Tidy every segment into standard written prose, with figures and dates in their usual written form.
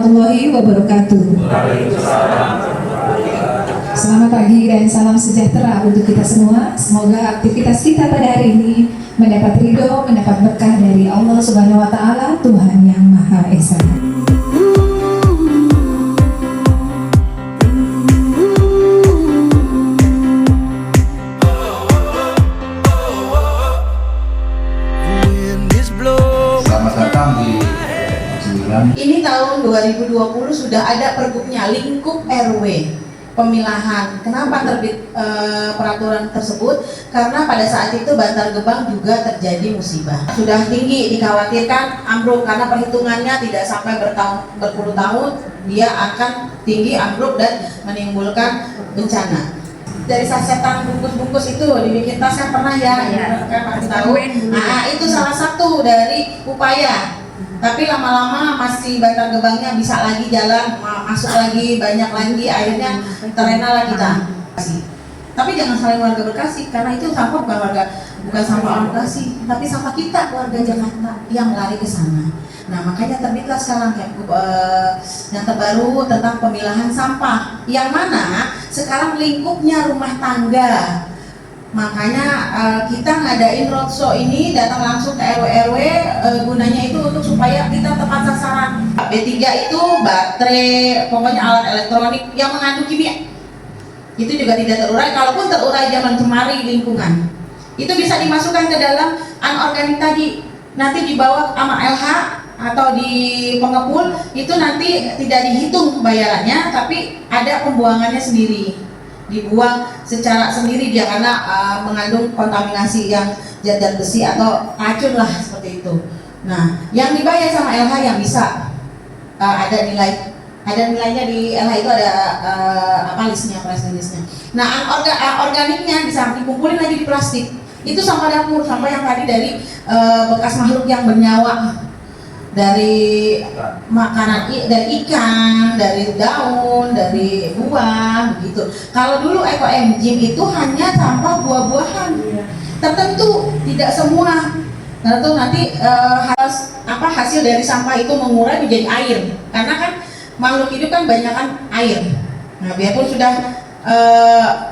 warahmatullahi wabarakatuh. Selamat pagi dan salam sejahtera untuk kita semua. Semoga aktivitas kita pada hari ini mendapat ridho, mendapat berkah dari Allah Subhanahu wa Ta'ala, Tuhan yang Maha Esa. Ini tahun 2020 sudah ada pergubnya, lingkup RW pemilahan. Kenapa terbit peraturan tersebut? Karena pada saat itu Bantar Gebang juga terjadi musibah. Sudah tinggi, dikhawatirkan ambruk karena perhitungannya tidak sampai berpuluh tahun dia akan tinggi, ambruk dan menimbulkan bencana. Dari sasetan bungkus-bungkus itu dibikin tas kan pernah ya, kan pasti tahu. Nah, itu salah satu dari upaya. Tapi lama-lama masih Bantar Gebangnya bisa lagi jalan, masuk lagi, banyak lagi, akhirnya terena lah kita. Tapi jangan saling warga Bekasi, karena itu sampah bukan sampah orang Bekasi, tapi sampah kita warga Jakarta yang lari ke sana. Nah, makanya terbitlah sekarang yang terbaru tentang pemilahan sampah, yang mana sekarang lingkupnya rumah tangga. Makanya kita ngadain roadshow ini, datang langsung ke RW-RW, gunanya itu untuk supaya kita tepat sasaran. B3 itu baterai, pokoknya alat elektronik yang mengandung kimia itu juga tidak terurai. Kalaupun terurai dia mencemari lingkungan, itu bisa dimasukkan ke dalam anorganik tadi, nanti dibawa sama LH atau di pengepul, itu nanti tidak dihitung bayarannya, tapi ada pembuangannya sendiri, dibuang secara sendiri dia karena mengandung kontaminasi yang zat besi atau racun lah seperti itu. Nah, yang dibayar sama LH yang bisa ada nilainya di LH itu ada listnya. Nah, organiknya bisa dikumpulin lagi di plastik. Itu sampah dapur, sampah yang tadi dari bekas makhluk yang bernyawa, dari makanan, dari ikan, dari daun, dari buah, begitu. Kalau dulu ekoenzim itu hanya sampah buah-buahan tertentu, tidak semua. Tentu nanti hasil dari sampah itu mengurai menjadi air, karena kan makhluk hidup kan banyakan air. Nah, biarpun sudah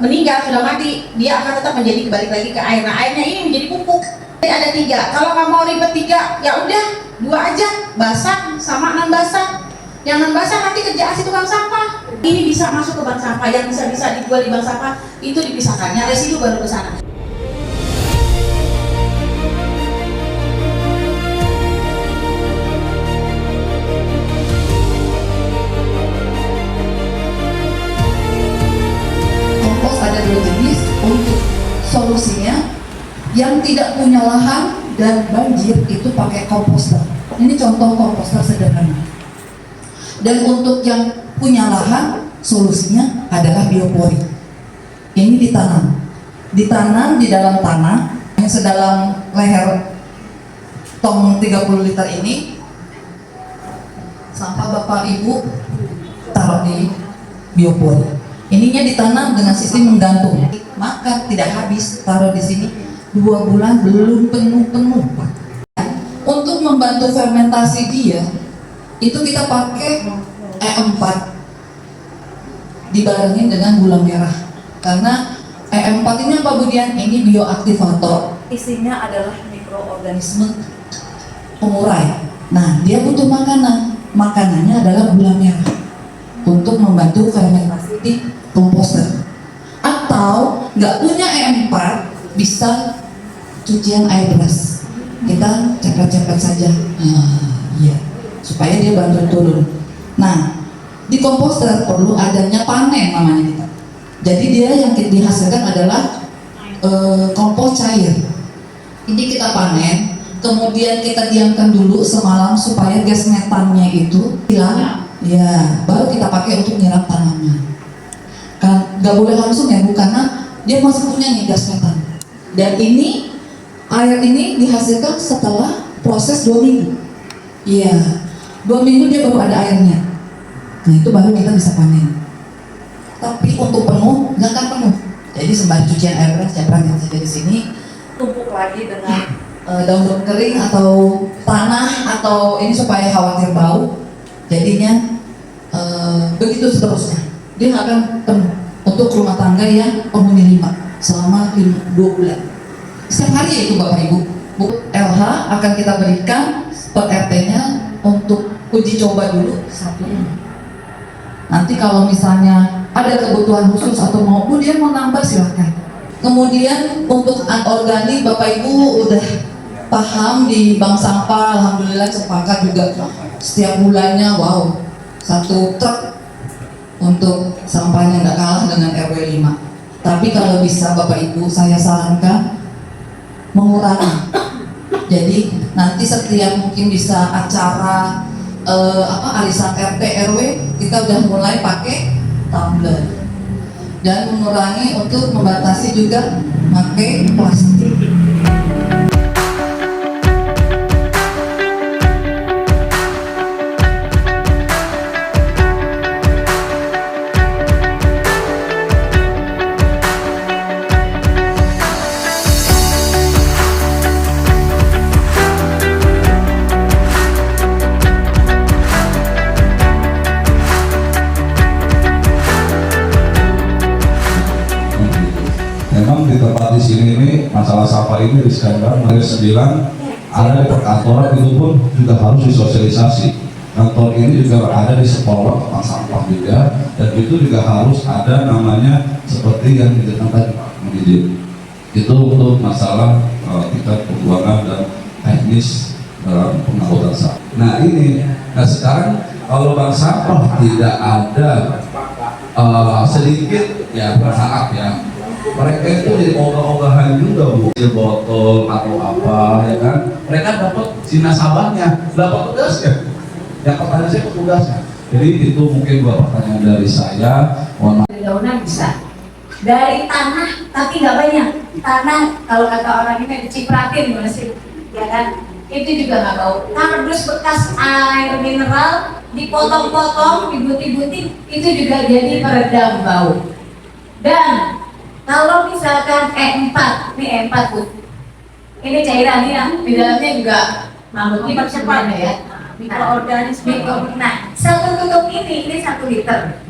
meninggal, sudah mati, dia akan tetap menjadi balik lagi ke air. Nah, airnya ini menjadi pupuk. Jadi ada 3. Kalau nggak mau ribet 3, ya udah 2 aja, basah sama non basah. Yang non basah nanti kerjaan si tukang sampah. Ini bisa masuk ke bank sampah, yang bisa dijual di bank sampah itu dipisahkan. Yang residu baru ke sana. Kompos ada 2 jenis. Untuk solusinya, yang tidak punya lahan dan banjir itu pakai komposter. Ini contoh komposter sederhana. Dan untuk yang punya lahan, solusinya adalah biopori. Ini ditanam di dalam tanah yang sedalam leher tong 30 liter ini. Sampah Bapak Ibu taruh di biopori. Ininya ditanam dengan sistem menggantung. Maka tidak habis, taruh di sini 2 bulan belum penuh. Untuk membantu fermentasi dia, itu kita pakai E4 dibarengin dengan gula merah. Karena E4 ini apa Budian? Ini bioaktivator. Isinya adalah mikroorganisme pengurai. Nah, dia butuh makanan. Makanannya adalah gula merah untuk membantu fermentasi di komposter. Atau nggak punya E4, bisa cucian air beras, kita cepet-cepet saja, supaya dia bantu turun. Nah, di komposter perlu adanya panen namanya kita. Jadi dia yang dihasilkan adalah kompos cair. Ini kita panen, kemudian kita diamkan dulu semalam supaya gas metannya itu hilang. Ya, baru kita pakai untuk nyiram tanaman. Kan nggak boleh langsung ya, karena dia masih punya nih gas metan. Dan ini air ini dihasilkan setelah proses 2 minggu. Iya, 2 minggu dia baru ada airnya. Nah, itu baru kita bisa panen. Tapi untuk penuh, nggak akan penuh. Jadi sembari cucian air beras, jangan saja di sini. Tumpuk lagi dengan daun kering atau tanah atau ini supaya khawatir bau. Jadinya begitu seterusnya. Dia akan penuh untuk rumah tangga yang penghuni 5 selama 2 bulan. Setiap hari ya itu Bapak Ibu. LH akan kita berikan per RT-nya untuk uji coba dulu 1 rumah. Nanti kalau misalnya ada kebutuhan khusus atau dia mau nambah silakan. Kemudian untuk anorganik Bapak Ibu udah paham di bank sampah, alhamdulillah sepakat juga setiap bulannya wow 1 truk untuk sampahnya nggak kalah dengan RW 5. Tapi kalau bisa Bapak Ibu saya sarankan mengurangi. Jadi nanti setiap mungkin bisa acara arisan RT RW kita udah mulai pakai tumbler dan mengurangi untuk membatasi juga pakai plastik. Memang di tempat di sini ini masalah sampah ini riskan banget. Dari 9 ada di perkantoran itu pun juga harus disosialisasi. Kantor ini juga ada di sekolah tempat sampah juga, dan itu juga harus ada namanya seperti yang ditekankan Pak Mujib. Itu untuk masalah tingkat keuangan dan teknis dalam pengangkutan sampah. Nah sekarang kalau bank sampah tidak ada sedikit ya berharap ya. Mereka itu jadi ogah-ogahan juga Bu, botol atau apa ya kan, mereka dapat si nasabahnya, dapat tugasnya, yang pertanyaan saya tugasnya. Jadi itu mungkin 2 pertanyaan dari saya. Mohon maaf. Daunan bisa dari tanah, tapi nggak banyak. Tanah kalau kata orang ini dicipratin masih, ya kan? Itu juga nggak bau. Kardus bekas air mineral dipotong-potong, dibuti-buti, itu juga jadi peredam bau. Dan kalau misalkan E4, ini E4 Bu, ini cairan ya, di dalamnya juga mempercepat ya, mikroorganisme. Nah, 1 tutup ini 1 liter.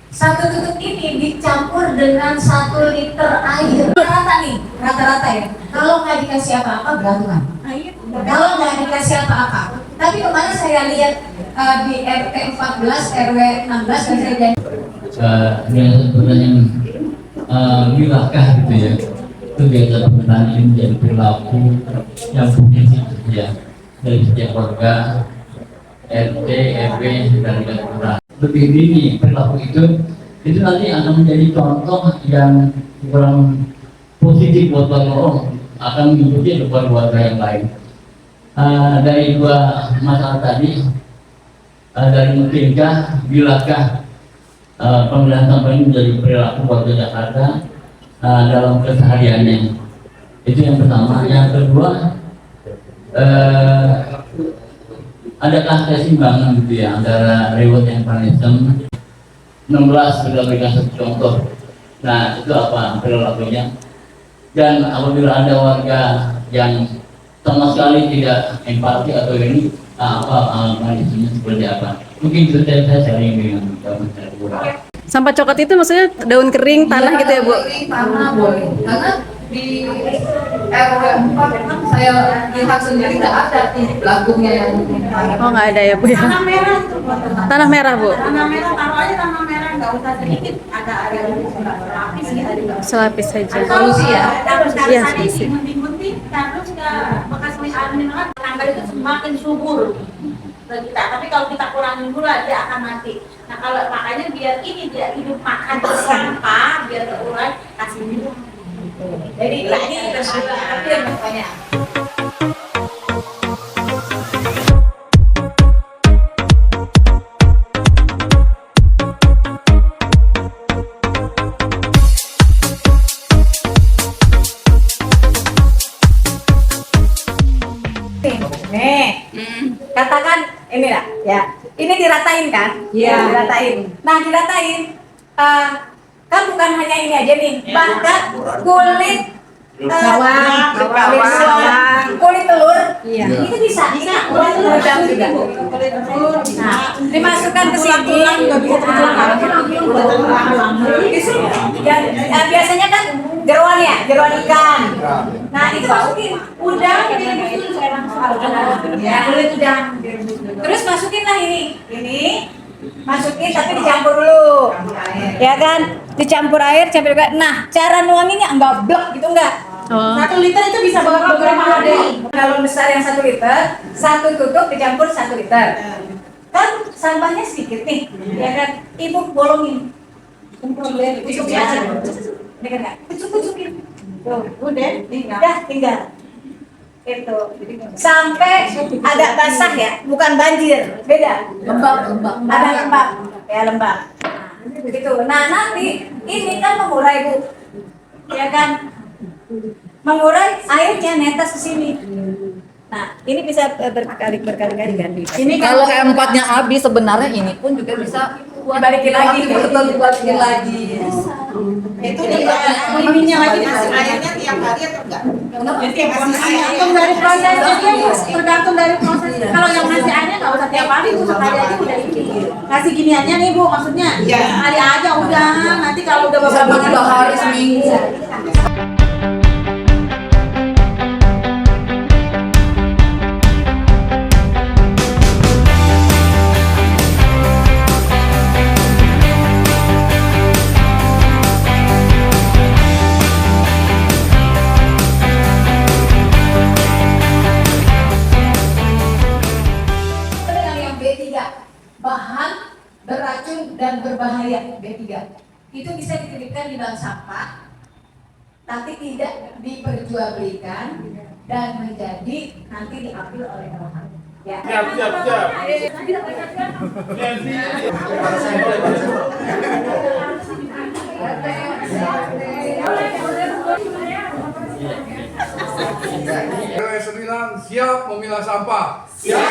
1 tutup ini dicampur dengan 1 liter air. Rata nih, rata-rata ya. Kalau nggak dikasih apa-apa berantukan. Kalau nggak dikasih apa-apa. Tapi kemarin saya lihat di RT 14, RW 16 saya janji. Pertanyaan bilahkah gitu ya, kegiatan penggunaan ini menjadi perilaku yang positif ya dari setiap warga RT, RW dan kelurahan. Lebih dini perilaku itu nanti akan menjadi contoh yang kurang positif buat warga orang, akan mengikuti warga yang lain. Dari 2 masalah tadi, dari mungkinkah, bilakah penggunaan sampah ini menjadi perilaku warga Jakarta dalam kesehariannya. Itu yang pertama. Yang kedua, adakah keseimbangan gitu ya antara reward and punishment? 16 sudah berikan 1 contoh. Nah itu apa perilakunya? Dan apabila ada warga yang sama sekali tidak empati atau ini, apa punishmentnya seperti apa? Mungkin itu saya sharing dengan teman-teman. Sampah coklat itu maksudnya daun kering, tanah gitu ya Bu? Tanah boleh, karena di RW 4 memang saya lihat sendiri nggak ada titik lagungnya yang Oh nggak ada ya Bu ya? Tanah merah tuh. Tanah merah Bu? Tanah merah, taruh aja tanah merah, nggak usah sedikit. Ada lapis ya. Selapis saja. Solusi ya? Terus Iya, tadi solusi. gunting-gunting, terus ke bekas air mineral, tangga itu semakin subur. Kita, tapi kalau kita kurangin gula dia akan mati. Nah kalau makanya biar ini dia hidup makan sampah biar terurai, kasih minum. Jadi ini tapi yang banyak. Nih, katakan ini lah, ya. Ini diratain kan? Iya. Diratain. Nah, diratain. Kan bukan hanya ini aja nih, bahkan kulit kulit telur, itu bisa. Kulit telur juga. Nah, dimasukkan ke sini. Dan biasanya kan jeroan ya, jeroan ikan. Nah, itu masukin udang, ya, kulit udang. Terus masukinlah ini. Masukin tapi dicampur dulu, ya kan? Dicampur air, campur juga. Nah, cara nuanginnya enggak blok gitu enggak. 1 liter itu bisa beberapa hari. Galon besar yang 1 liter, 1 tutup dicampur 1 liter. Kan sampahnya sedikit nih, ya kan? Ibu bolongin. Cukup aja. Ini kan enggak? Cukup-cukukin. Udah, tinggal. Itu sampai agak basah ya, bukan banjir, beda. Lembab. Ada lembab, ya lembab. Nah, begitu. Nah nanti ini kan mengurai Bu, ya kan? Mengurai airnya netes ke sini. Nah ini bisa berkali-kali ganti. Ini kalau empatnya habis sebenarnya ini pun juga bisa dibalikin lagi, dibalikin lagi. Itu ininya lagi masih airnya tiap hari atau enggak? tergantung dari prosesnya Bu, tergantung dari prosesnya. Kalau yang ngasih airnya nggak usah tiap hari Bu, sekali aja udah ini. Ngasih giniannya nih Bu, maksudnya sekali aja udah. Nanti kalau udah beberapa 2 hari seminggu. bahan beracun dan berbahaya B3 itu bisa dititipkan di bank sampah tapi tidak diperjualbelikan dan menjadi nanti diambil oleh orang. Ya. Siap. RW 9 siap memilah sampah. Siap.